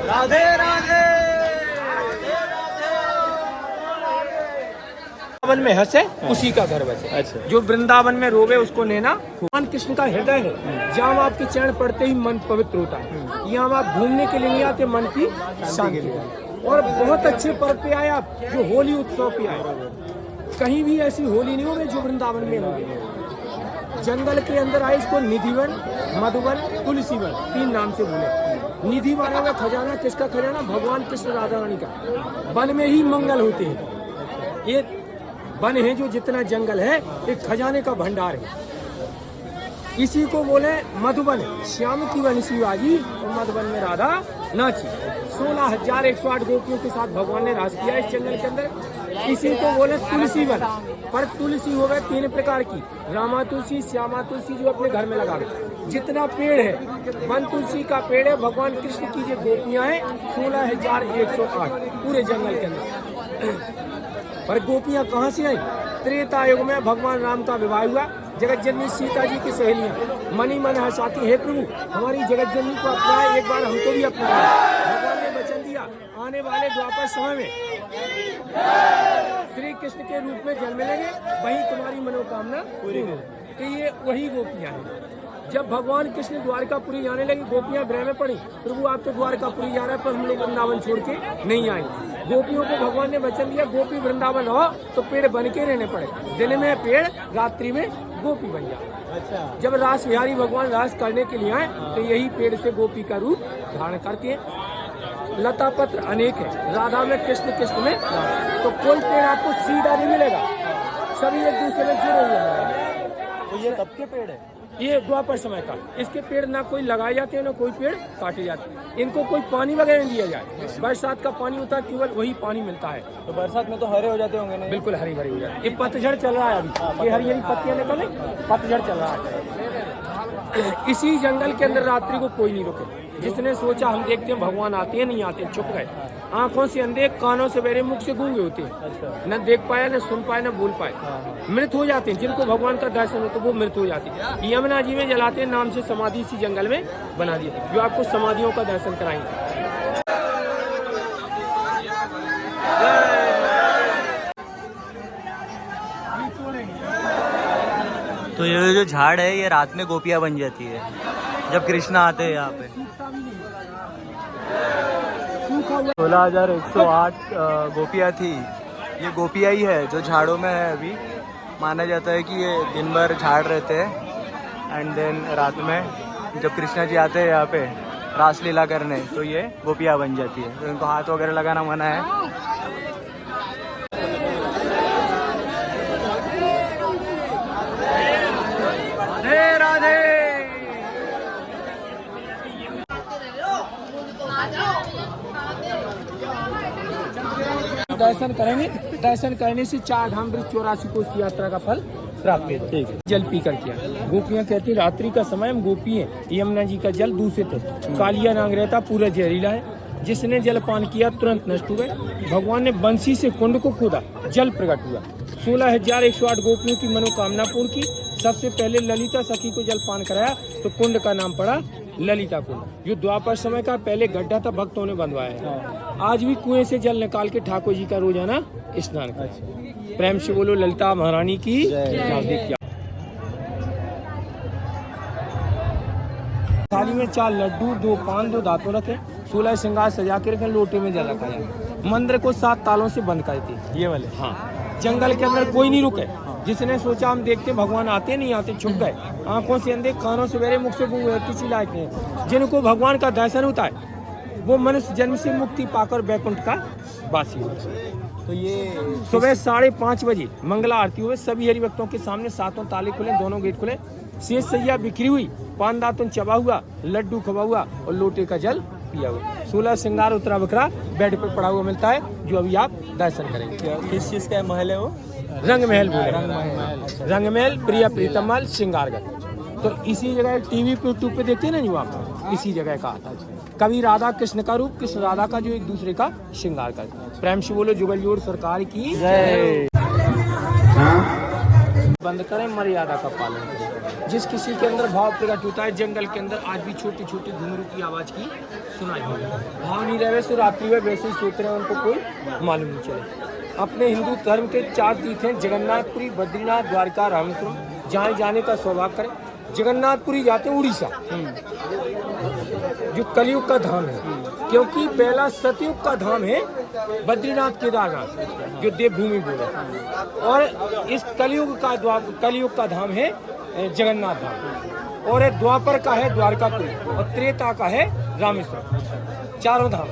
राधे राधे। वृंदावन में हंसे उसी का घर बसे। अच्छा। जो वृंदावन में रोवे उसको नैना। भगवान कृष्ण का हृदय है, जहाँ आपके चरण पड़ते ही मन पवित्र होता है। यहाँ आप घूमने के लिए नहीं आते, मन की शांति। और बहुत अच्छे पर्व पे आए आप, जो होली उत्सव पे आए। कहीं भी ऐसी होली नहीं होगी जो वृंदावन में होगी। जंगल के अंदर आए, इसको निधिवन, मधुवन, तुलसीवन 3 नाम से बोले। निधि माना हुआ खजाना, किसका खजाना? भगवान कृष्ण राधा रानी का। वन में ही मंगल होते हैं। ये वन है जो जितना जंगल है एक खजाने का भंडार है। इसी को बोले मधुबन। श्याम की वंशी बाजी और मधुबन में राधा नाची। 16,108 गोपियों के साथ भगवान ने रास किया इस जंगल के अंदर। इसी को बोले तुलसी वन। पर तुलसी हो गए 3 प्रकार की, रामा तुलसी, श्यामा तुलसी, जो अपने घर में लगा गए। जितना पेड़ है वन तुलसी का पेड़ है। भगवान कृष्ण की जो गोपियां हैं 16,108 पूरे जंगल के अंदर। पर गोपियां कहाँ से आई? त्रेता युग में भगवान राम का विवाह हुआ। जगत जननी सीता जी की सहेलियां मनी मन हंसाती, हे प्रभु हमारी जगत जननी को अपनाए, एक बार हमको भी अपनाए। भगवान ने वचन दिया, आने वाले द्वापर समय में श्री कृष्ण के रूप में जन्म लेंगे, वही तुम्हारी मनोकामना पूरी होगी। तो ये वही गोपियां हैं। जब भगवान कृष्ण द्वारकापुरी जाने लगे, गोपियां भ्रम में पड़ी, प्रभु आप तो द्वारकापुरी जा रहे हैं, पर हम लोग वृंदावन छोड़ के नहीं आएंगे। गोपियों को भगवान ने वचन दिया, गोपी वृंदावन रहो तो पेड़ बन के रहने पड़े। दिन में पेड़, रात्रि में गोपी बन जाए। अच्छा। जब रास बिहारी भगवान रास करने के लिए आए तो यही पेड़ से गोपी का रूप धारण करते हैं। लता पत्र अनेक है, राधा में कृष्ण, कृष्ण में तो कोई पेड़ आपको सीधा नहीं मिलेगा, सभी एक दूसरे में जुड़े हुए हैं। तो ये कब के पेड़ है? ये द्वापर समय का। इसके पेड़ ना कोई लगाए जाते हैं, ना कोई पेड़ काटे जाते हैं। इनको कोई पानी वगैरह नहीं दिया जाए। बरसात का पानी होता है, केवल वही पानी मिलता है। तो बरसात में तो हरे हो जाते होंगे ना? बिल्कुल हरी भरी हो जाती है। ये पतझड़ चल रहा है अभी, ये हरी हरी पत्तियां निकले, पतझड़ चल रहा है। इसी जंगल के अंदर रात्रि को कोई नहीं रुके। जिसने सोचा हम देखते हैं भगवान आते हैं, नहीं आते, छुप गए। आंखों से अंधे, कानों से बहरे, मुख से गूंगे होते हैं। न देख पाए, न सुन पाए, न बोल पाए, मृत हो जाते हैं। जिनको भगवान का दर्शन हो तो वो मृत हो जाते हैं। यमुना जी में जलाते हैं, नाम से समाधि इसी जंगल में बना दी, जो आपको समाधियों का दर्शन कराएंगे। तो ये जो झाड़ है ये रात में गोपियां बन जाती है जब कृष्णा आते हैं यहाँ पे। 16,108 गोपियाँ थी। ये गोपियाँ ही है जो झाड़ों में है अभी। माना जाता है कि ये दिन भर झाड़ रहते हैं एंड देन रात में जब कृष्णा जी आते हैं यहाँ पे रासलीला करने तो ये गोपियाँ बन जाती है। तो इनको हाथ वगैरह लगाना मना है। दर्शन करेंगे, दर्शन करने से 4 धाम ब्रिज 84 कोस की यात्रा का फल प्राप्त है। ठीक है। जल पी कर किया। गोपियां कहती रात्रि का समय हम गोपी हैं, यमुना जी का जल दूषित है, कालिया रंग रहता, पूरा जहरीला है। जिसने जल पान किया तुरंत नष्ट हो गए। भगवान ने बंसी से कुंड को खोदा, जल प्रकट हुआ। 16,108 गोपियों की मनोकामना पूर्ण की। सबसे पहले ललिता सखी को जल पान कराया तो कुंड का नाम पड़ा ललिता कुंड। जो द्वापर समय का पहले गड्ढा था, भक्तों ने बनवाया है। आज भी कुएं से जल निकाल के ठाकुर जी का रोजाना स्नान करते। प्रेम से बोलो ललिता महारानी की जय। थाली में 4 लड्डू, 2 पान, 2 दातुन रखे, 16 श्रृंगार सजा के रखे, लोटे में जल रखा जाए। मंदिर को 7 तालों से बंद करते। ये वाले हाँ। जंगल के अंदर कोई नहीं रुके। जिसने सोचा हम देखते भगवान आते नहीं आते, छुप गए। आंखों से अंधे, कानों से बहरे, मुख से गूंगे, किसी लायक नहीं। जिनको भगवान का दर्शन होता है वो मनुष्य जन्म से मुक्ति पाकर बैकुंठ का वासी होता है। तो ये सुबह 5:30 बजे मंगला आरती हुए। सभी हरिभक्तों के सामने 7 ताले खुले, दोनों गेट खुले। शेष सैया बिखरी हुई, पान दातुन चबा हुआ, लड्डू खबा हुआ और लोटे का जल पिया हुआ। 16 श्रृंगार उतरा बकरा बेड पर पड़ा हुआ मिलता है, जो अभी आप दर्शन करेंगे। किस चीज का महल है वो? रंग महल बोले। रंग महल, प्रिया प्रीतम महल, श्रृंगारगढ़। तो इसी जगह टीवी पे यूट्यूब पे देखते हैं ना जो आप, इसी जगह का आता है। कभी राधा कृष्ण का रूप, कृष्ण राधा का, जो एक दूसरे का श्रृंगार करते हैं। प्रेम से बोलो जुगल जोड़ सरकार की जय। बंद करें, मर्यादा का पालन करें। जिस किसी के अंदर भाव प्रकट होता है, जंगल के अंदर आज भी छोटी छोटी घुंघरू की आवाज की सुनाई होगी। भाव नहीं रहे सो रात्रि में वैसे ही सोते रहे, उनको कोई मालूम नहीं चले। अपने हिंदू धर्म के 4 तीर्थ हैं, जगन्नाथपुरी, बद्रीनाथ, द्वारका, रामेश्वरम। जहाँ जाने का सौभाग्य करें। जगन्नाथपुरी जाते हैं उड़ीसा, जो कलयुग का धाम है, क्योंकि पहला सतयुग का धाम है बद्रीनाथ केदारनाथ, जो देवभूमि बोले, और इस कलयुग का धाम है जगन्नाथ धाम, और द्वापर का है द्वारकापुरी, और त्रेता का है रामेश्वरम। 4 धाम।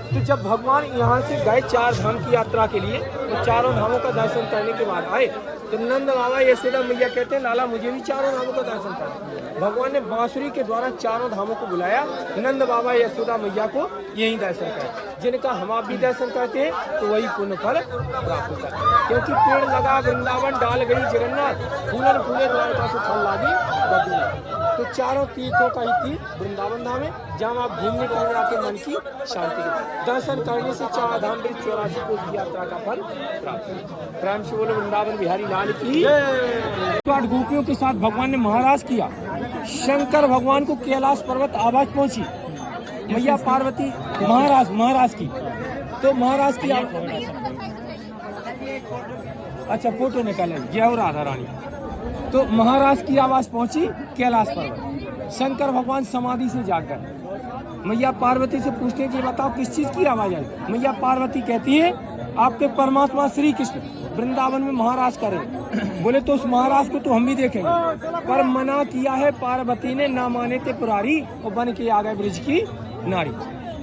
तो जब भगवान यहाँ से गए 4 धाम की यात्रा के लिए, तो 4 धामों का दर्शन करने के बाद आए तो नंद बाबा यशोदा मैया कहते हैं, लाला मुझे भी 4 धामों का दर्शन करना। भगवान ने बांसुरी के द्वारा 4 धामों को बुलाया, नंद बाबा यशोदा मैया को यही दर्शन करें। जिनका हम आप भी दर्शन करते हैं तो वही पुण्य फल प्राप्त होता है। क्योंकि पेड़ लगा वृंदावन, डाल गई जगन्नाथ, फूलन फूले द्वारका से फल लागी बद्रीनाथ। तो 4 तीर्थों का ही तीर्थ वृंदावन धाम है, जहाँ आप घूमने फिरने आके मन की शांति के दर्शन करने से 4 धाम 84 कोस की यात्रा का फल प्राप्त है। प्रेम से बोलो वृंदावन बिहारी लाल की। 8 गोपियों के साथ भगवान ने महाराज किया। शंकर भगवान को कैलाश पर्वत आवाज पहुंची, मैया पार्वती महाराज की। तो महाराज की अच्छा फोटो निकाले, जय हो राधा रानी। तो महाराज की आवाज पहुंची कैलाश पर्वत। शंकर भगवान समाधि से जाकर मैया पार्वती से पूछते हैं कि बताओ किस चीज की आवाज आई। मैया पार्वती कहती है आपके परमात्मा श्री कृष्ण वृंदावन में महाराज करें। बोले तो उस महाराज को तो हम भी देखेंगे, पर मना किया है पार्वती ने, ना माने थे पुरारी, और बन के आ गए ब्रिज की नारी।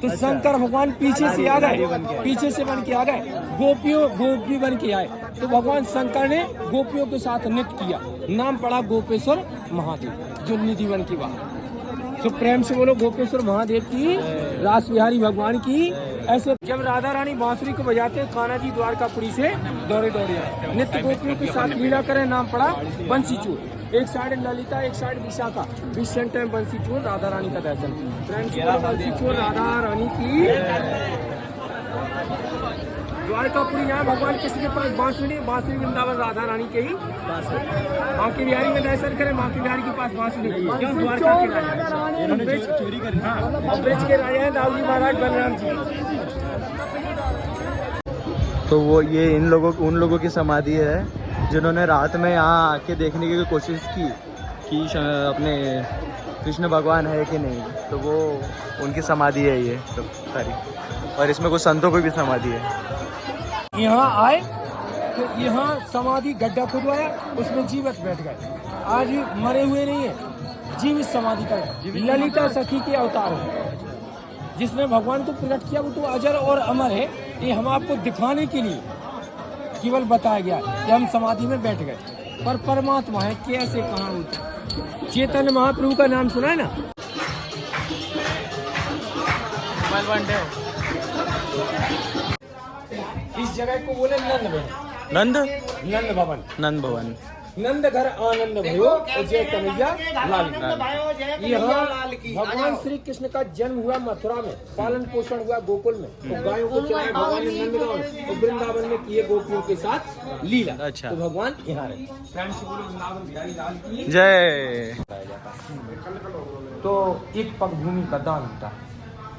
तो शंकर भगवान पीछे से आ गए, पीछे से बन के आ गए, गोपी बन के आए। तो भगवान शंकर ने गोपियों के साथ नृत्य किया, नाम पड़ा गोपेश्वर महादेव, जो निधि बन की बात। तो प्रेम से बोलो गोपेश्वर महादेव की, रास बिहारी भगवान की। ऐसे जब राधा रानी बांसुरी को बजाते, कान्हा जी द्वारकापुरी से दौड़े आए। नित्य गोपियों के साथ लीला करें, नाम पड़ा बंसी चूर। एक साइड ललिता, एक साइड विशाखा, बीच सेंटर में बंसी चूर, राधा रानी का दर्शन। प्रेम से बोलो बंसी चूर राधा रानी की। द्वारकापुरी यहाँ भगवान कृष्ण के पास बांसुरी वृंदावन राधा रानी के ही पास है। बांके बिहारी में दर्शन करें, बांके बिहारी के पास बांसुरी क्यों? द्वारका के राजा ब्रज के राजा हैं दाऊजी महाराज बलराम जी। तो वो ये उन लोगों की समाधि है जिन्होंने रात में यहाँ आके देखने की कोशिश की कि अपने कृष्ण भगवान है कि नहीं। तो वो उनकी समाधि है ये तो सारी, और इसमें कुछ संतों की भी समाधि है। यहाँ आए तो यहाँ समाधि गड्ढा खुदवाया, उसमें जीवित बैठ गए। आज मरे हुए नहीं है, जीवित समाधि का। ललिता सखी के अवतार है, जिसने भगवान को प्रकट किया, वो तो अजर और अमर है। ये हम आपको दिखाने के लिए केवल बताया गया कि हम समाधि में बैठ गए, पर परमात्मा है कैसे कहाँ होता। चैतन्य महाप्रभु का नाम सुना है ना? इस जगह को बोले नंद भवन। नंद घर आनंद भयो जय कन्हैया लाल। यहाँ भगवान श्री कृष्ण का जन्म हुआ मथुरा में, पालन पोषण हुआ गोकुल में, तो गायों को चलाया भगवान ने नंदगांव में, और वृंदावन में किए गोपियों के साथ लीला। अच्छा, तो भगवान यहाँ रहे। वृंदावन बिहारी लाल की जय। तो एक पग भूमि का दान होता है।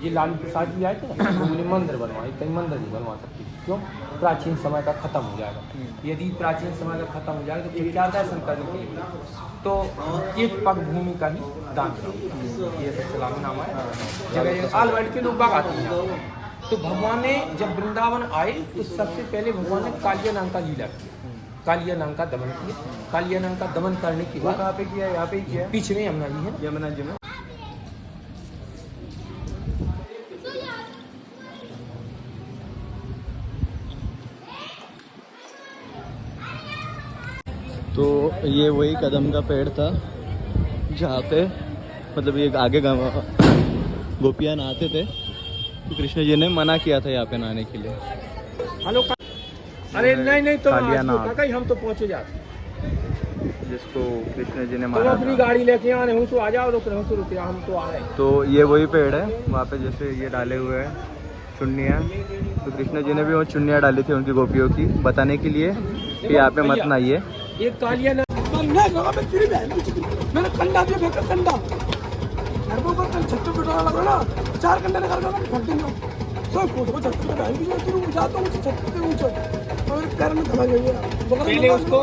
ये लालू प्रसाद जी आए थे ना, तो बोले मंदिर बनवाए, कहीं मंदिर नहीं बनवा सकती। क्यों? प्राचीन समय का खत्म हो जाएगा। यदि प्राचीन समय का खत्म हो जाएगा तो फिर क्या दर्शन करने के लिए? तो एक पग भूमि का ही दान करो, ये सलामनामा है। जगह आल वर्ल्ड के लोग बाग आते हैं। तो भगवान ने जब वृंदावन आए तो सबसे पहले भगवान ने कालिया नाम का लीला किया, कालिया नाम का दमन किया। कालिया नाम का दमन करने के बाद कहाँ पे किया? यहाँ पे किया, पीछे में यमुना जी है, यमुना जी में। तो ये वही कदम का पेड़ था जहाँ पे मतलब ये आगे गोपियाँ नहाते थे, तो कृष्ण जी ने मना किया था यहाँ पे नहाने के लिए। हेलो अरे नहीं तो हम तो पहुँचे जाते, जिसको कृष्ण जी ने तो मारा अपनी गाड़ी लेके आने हूँ तो आ जाओ, रुक हम तो आ रहे। तो ये वही पेड़ है, वहाँ पे जैसे ये डाले हुए हैं चुन्नियाँ, तो कृष्ण जी ने भी वो चुन्नियाँ डाली थी उनकी गोपियों की, बताने के लिए कि यहाँ पे मत नहाइए। एक कालिया मैंने कंडा दिया फेंका कंडा को कल छत पे बिठाना लगा ना 4 कंडे निकाल कर फेंक देंगे सब फोटो को छत पे बैठाएंगे जो तुम जाता हूँ छत पे ऊंचा और पैर में धमा गई है पहले उसको